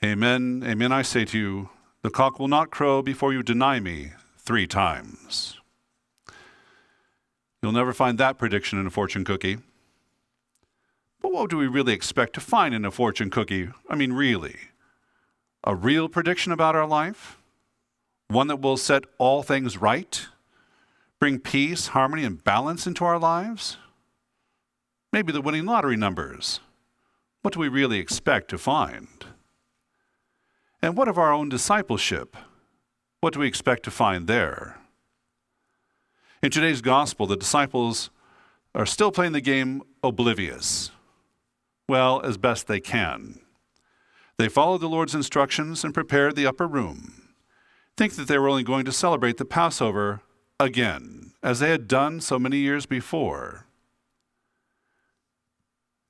Amen, amen, I say to you, the cock will not crow before you deny me 3 times. You'll never find that prediction in a fortune cookie. But what do we really expect to find in a fortune cookie? I mean, really? A real prediction about our life? One that will set all things right? Bring peace, harmony, and balance into our lives? Maybe the winning lottery numbers. What do we really expect to find? And what of our own discipleship? What do we expect to find there? In today's gospel, the disciples are still playing the game oblivious. Well, as best they can. They followed the Lord's instructions and prepared the upper room. Think that they were only going to celebrate the Passover again, as they had done so many years before.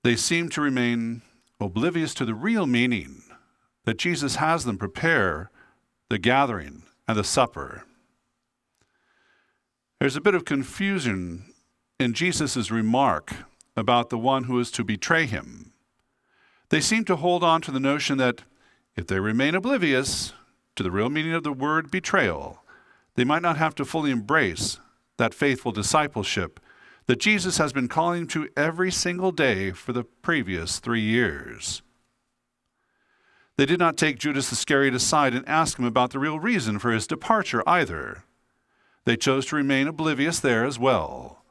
They seem to remain oblivious to the real meaning that Jesus has them prepare the gathering and the supper. There's a bit of confusion in Jesus' remark about the one who is to betray him. They seem to hold on to the notion that if they remain oblivious to the real meaning of the word betrayal, they might not have to fully embrace that faithful discipleship that Jesus has been calling to every single day for the previous 3 years. They did not take Judas Iscariot aside and ask him about the real reason for his departure either. They chose to remain oblivious there as well,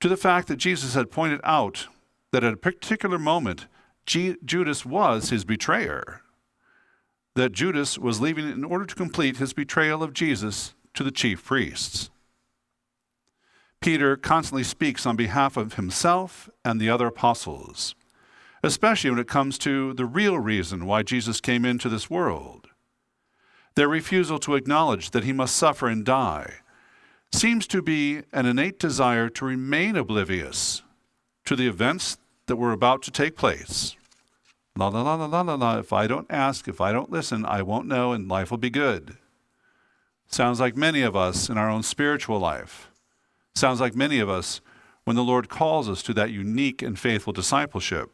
to the fact that Jesus had pointed out that at a particular moment, Judas was his betrayer, that Judas was leaving in order to complete his betrayal of Jesus to the chief priests. Peter constantly speaks on behalf of himself and the other apostles, especially when it comes to the real reason why Jesus came into this world. Their refusal to acknowledge that he must suffer and die seems to be an innate desire to remain oblivious to the events that were about to take place. La la la la la la la, if I don't ask, if I don't listen, I won't know and life will be good. Sounds like many of us in our own spiritual life. Sounds like many of us when the Lord calls us to that unique and faithful discipleship.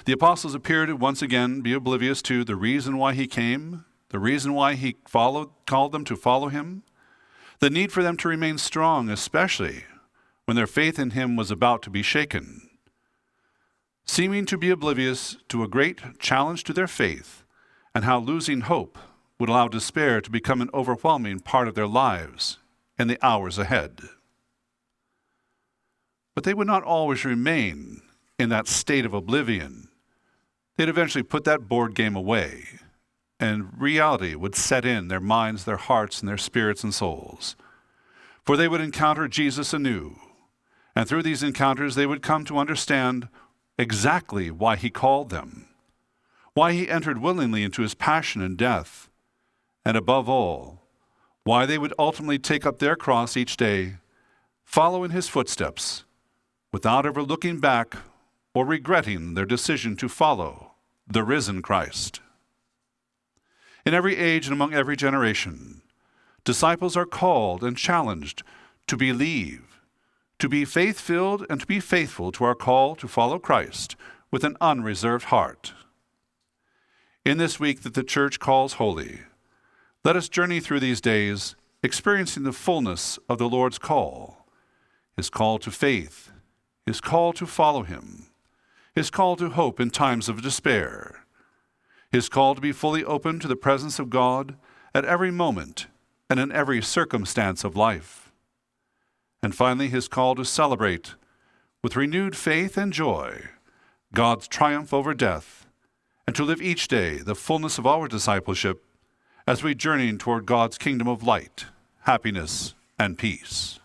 The apostles appear to once again be oblivious to the reason why he came, the reason why he called them to follow him, the need for them to remain strong, especially when their faith in him was about to be shaken. Seeming to be oblivious to a great challenge to their faith and how losing hope would allow despair to become an overwhelming part of their lives in the hours ahead. But they would not always remain in that state of oblivion. They'd eventually put that board game away, and reality would set in their minds, their hearts, and their spirits and souls. For they would encounter Jesus anew, and through these encounters they would come to understand exactly why he called them, why he entered willingly into his passion and death, and above all, why they would ultimately take up their cross each day, follow in his footsteps, without ever looking back or regretting their decision to follow the risen Christ. In every age and among every generation, disciples are called and challenged to believe, to be faith-filled, and to be faithful to our call to follow Christ with an unreserved heart. In this week that the church calls holy, let us journey through these days experiencing the fullness of the Lord's call, his call to faith, his call to follow him, his call to hope in times of despair, his call to be fully open to the presence of God at every moment and in every circumstance of life, and finally his call to celebrate with renewed faith and joy God's triumph over death, and to live each day the fullness of our discipleship as we journey toward God's kingdom of light, happiness, and peace.